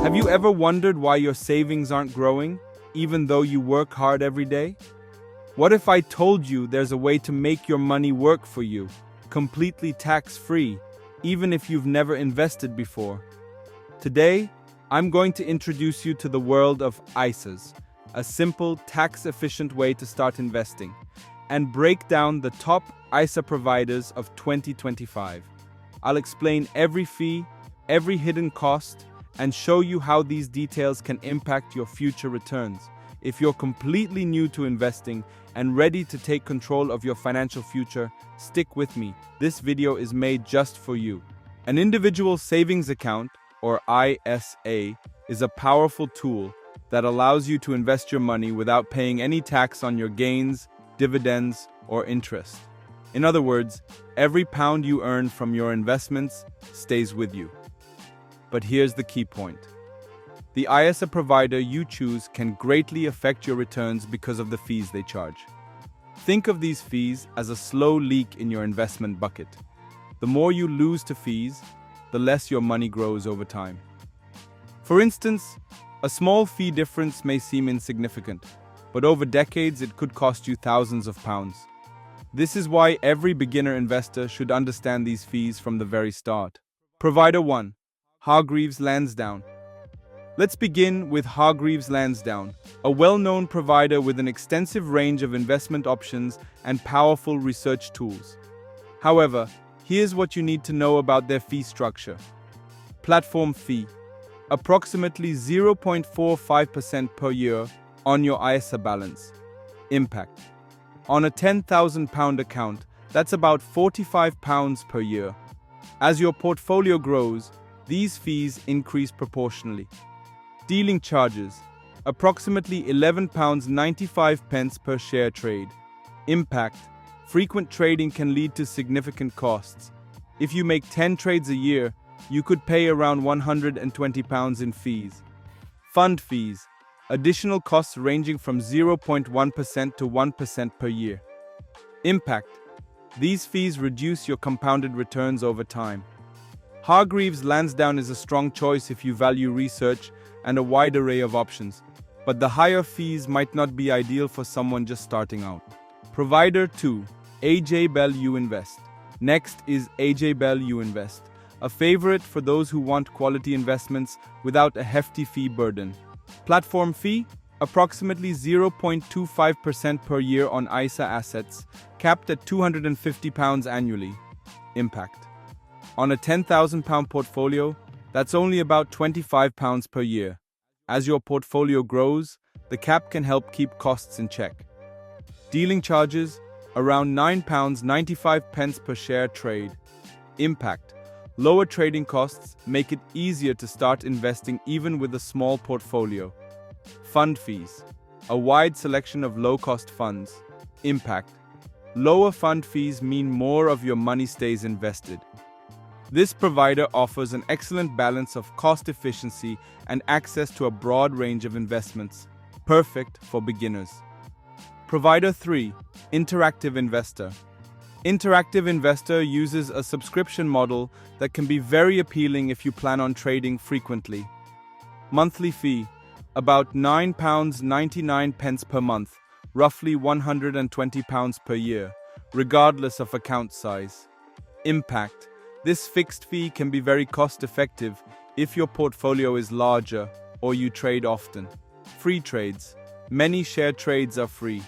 Have you ever wondered why your savings aren't growing, even though you work hard every day? What if I told you there's a way to make your money work for you, completely tax-free, even if you've never invested before? Today, I'm going to introduce you to the world of ISAs, a simple, tax-efficient way to start investing, and break down the top ISA providers of 2025. I'll explain every fee, every hidden cost, and show you how these details can impact your future returns. If you're completely new to investing and ready to take control of your financial future, stick with me. This video is made just for you. An individual savings account, or ISA, is a powerful tool that allows you to invest your money without paying any tax on your gains, dividends, or interest. In other words, every pound you earn from your investments stays with you. But here's the key point. The ISA provider you choose can greatly affect your returns because of the fees they charge. Think of these fees as a slow leak in your investment bucket. The more you lose to fees, the less your money grows over time. For instance, a small fee difference may seem insignificant, but over decades it could cost you thousands of pounds. This is why every beginner investor should understand these fees from the very start. Provider 1. Hargreaves Lansdown. Let's begin with Hargreaves Lansdown, a well-known provider with an extensive range of investment options and powerful research tools. However, here's what you need to know about their fee structure. Platform fee, approximately 0.45% per year on your ISA balance. Impact. On a £10,000 account, that's about £45 per year. As your portfolio grows, these fees increase proportionally. Dealing charges, approximately £11.95 per share trade. Impact, frequent trading can lead to significant costs. If you make 10 trades a year, you could pay around £120 in fees. Fund fees, additional costs ranging from 0.1% to 1% per year. Impact, these fees reduce your compounded returns over time. Hargreaves Lansdown is a strong choice if you value research and a wide array of options, but the higher fees might not be ideal for someone just starting out. Provider 2. Bell Youinvest. Next is Bell Youinvest, a favorite for those who want quality investments without a hefty fee burden. Platform fee, approximately 0.25% per year on ISA assets, capped at £250 annually. Impact. On a £10,000 portfolio, that's only about £25 per year. As your portfolio grows, the cap can help keep costs in check. Dealing charges, around £9.95 per share trade. Impact. Lower trading costs make it easier to start investing even with a small portfolio. Fund fees, a wide selection of low-cost funds. Impact. Lower fund fees mean more of your money stays invested. This provider offers an excellent balance of cost efficiency and access to a broad range of investments, perfect for beginners. Provider 3. Interactive Investor. Interactive Investor uses a subscription model that can be very appealing if you plan on trading frequently. Monthly fee, about £9.99 per month, roughly £120 per year, regardless of account size. Impact. This fixed fee can be very cost-effective if your portfolio is larger or you trade often. Free trades. Many share trades are free.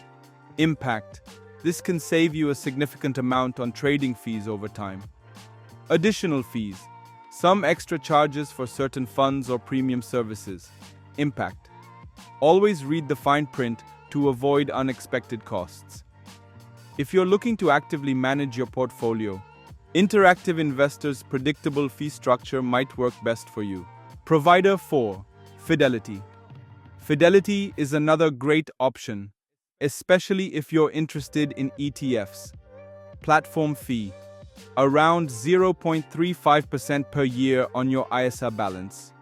Impact. This can save you a significant amount on trading fees over time. Additional fees. Some extra charges for certain funds or premium services. Impact. Always read the fine print to avoid unexpected costs. If you're looking to actively manage your portfolio, Interactive Investor's predictable fee structure might work best for you. Provider 4. Fidelity. Fidelity is another great option, especially if you're interested in ETFs. Platform fee, around 0.35% per year on your ISA balance.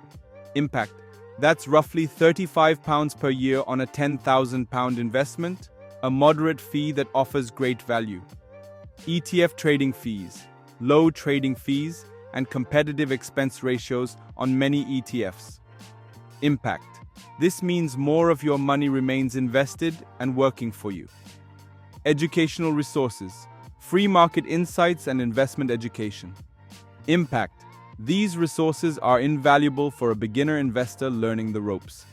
Impact, that's roughly £35 per year on a £10,000 investment, a moderate fee that offers great value. ETF trading fees, low trading fees, and competitive expense ratios on many ETFs. Impact. This means more of your money remains invested and working for you. Educational resources, free market insights and investment education. Impact. These resources are invaluable for a beginner investor learning the ropes.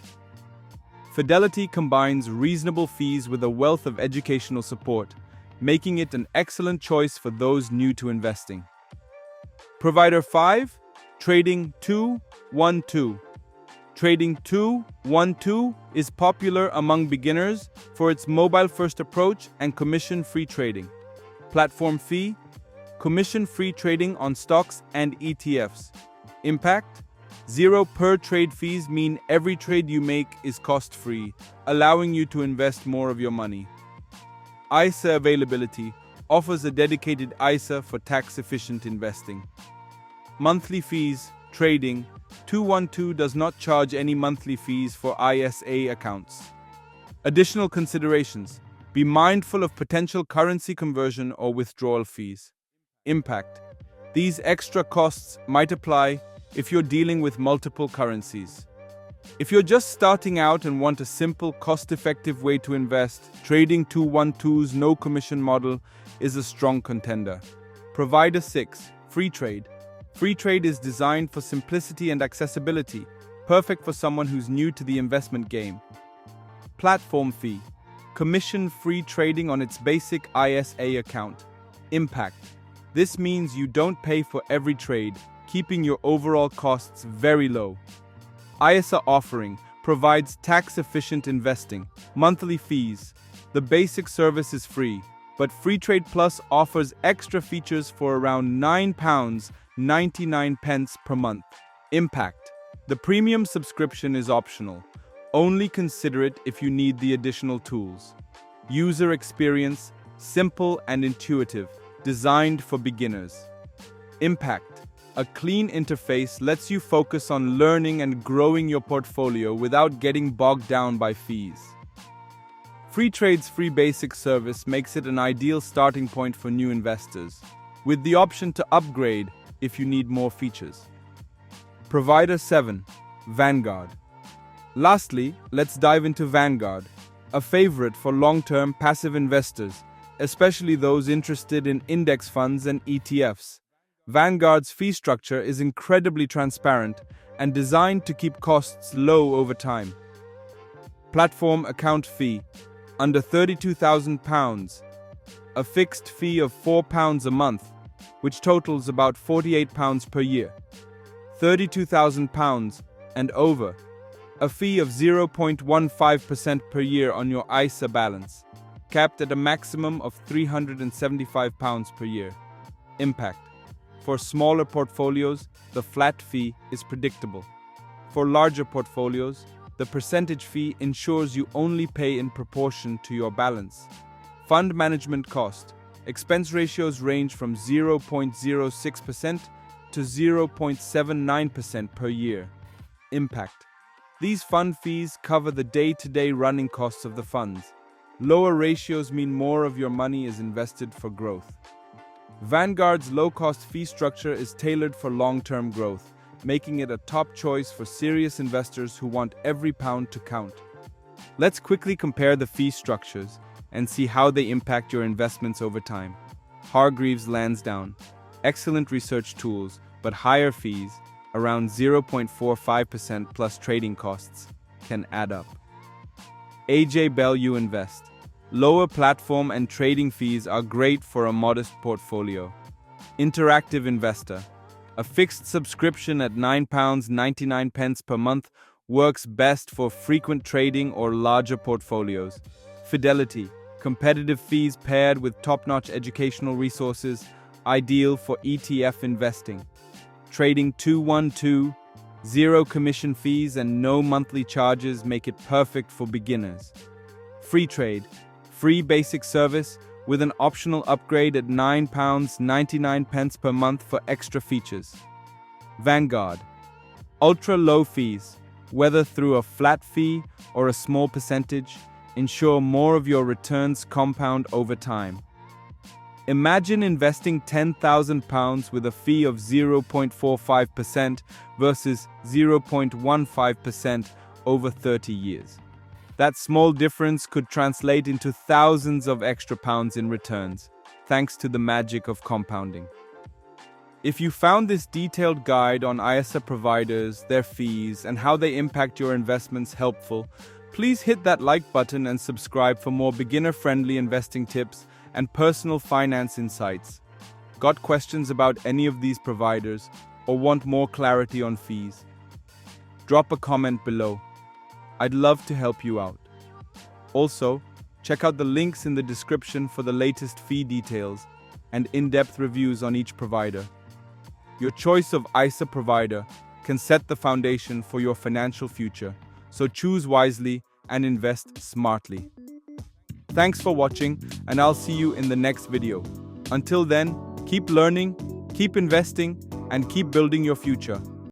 Fidelity combines reasonable fees with a wealth of educational support, making it an excellent choice for those new to investing. Provider 5, Trading 212. Trading 212 is popular among beginners for its mobile-first approach and commission-free trading. Platform fee, commission-free trading on stocks and ETFs. Impact, 0 per trade fees mean every trade you make is cost-free, allowing you to invest more of your money. ISA availability offers a dedicated ISA for tax-efficient investing. Monthly fees, trading, 212 does not charge any monthly fees for ISA accounts. Additional considerations. Be mindful of potential currency conversion or withdrawal fees. Impact. These extra costs might apply if you're dealing with multiple currencies. If you're just starting out and want a simple, cost-effective way to invest, Trading 212's no commission model is a strong contender. Provider 6, Freetrade. Freetrade is designed for simplicity and accessibility, perfect for someone who's new to the investment game. Platform fee, commission-free trading on its basic ISA account. Impact. This means you don't pay for every trade, keeping your overall costs very low. ISA offering provides tax-efficient investing. Monthly fees. The basic service is free, but Freetrade Plus offers extra features for around £9.99 per month. Impact. The premium subscription is optional. Only consider it if you need the additional tools. User experience, simple and intuitive, designed for beginners. Impact. A clean interface lets you focus on learning and growing your portfolio without getting bogged down by fees. Freetrade's free basic service makes it an ideal starting point for new investors, with the option to upgrade if you need more features. Provider 7, Vanguard. Lastly, let's dive into Vanguard, a favorite for long-term passive investors, especially those interested in index funds and ETFs. Vanguard's fee structure is incredibly transparent and designed to keep costs low over time. Platform account fee, under £32,000, a fixed fee of £4 a month, which totals about £48 per year. £32,000 and over, a fee of 0.15% per year on your ISA balance, capped at a maximum of £375 per year. Impact. For smaller portfolios, the flat fee is predictable. For larger portfolios, the percentage fee ensures you only pay in proportion to your balance. Fund management cost. Expense ratios range from 0.06% to 0.79% per year. Impact. These fund fees cover the day-to-day running costs of the funds. Lower ratios mean more of your money is invested for growth. Vanguard's low-cost fee structure is tailored for long-term growth, making it a top choice for serious investors who want every pound to count. Let's quickly compare the fee structures and see how they impact your investments over time. Hargreaves Lansdown. Excellent research tools, but higher fees, around 0.45% plus trading costs, can add up. Bell Youinvest. Lower platform and trading fees are great for a modest portfolio. Interactive Investor. A fixed subscription at £9.99 per month works best for frequent trading or larger portfolios. Fidelity. Competitive fees paired with top-notch educational resources, ideal for ETF investing. Trading 212, 0 commission fees and no monthly charges make it perfect for beginners. Freetrade. Free basic service with an optional upgrade at £9.99 per month for extra features. Vanguard. Ultra low fees, whether through a flat fee or a small percentage, ensure more of your returns compound over time. Imagine investing £10,000 with a fee of 0.45% versus 0.15% over 30 years. That small difference could translate into thousands of extra pounds in returns, thanks to the magic of compounding. If you found this detailed guide on ISA providers, their fees, and how they impact your investments helpful, please hit that like button and subscribe for more beginner-friendly investing tips and personal finance insights. Got questions about any of these providers or want more clarity on fees? Drop a comment below. I'd love to help you out. Also, check out the links in the description for the latest fee details and in-depth reviews on each provider. Your choice of ISA provider can set the foundation for your financial future, so choose wisely and invest smartly. Thanks for watching, and I'll see you in the next video. Until then, keep learning, keep investing, and keep building your future.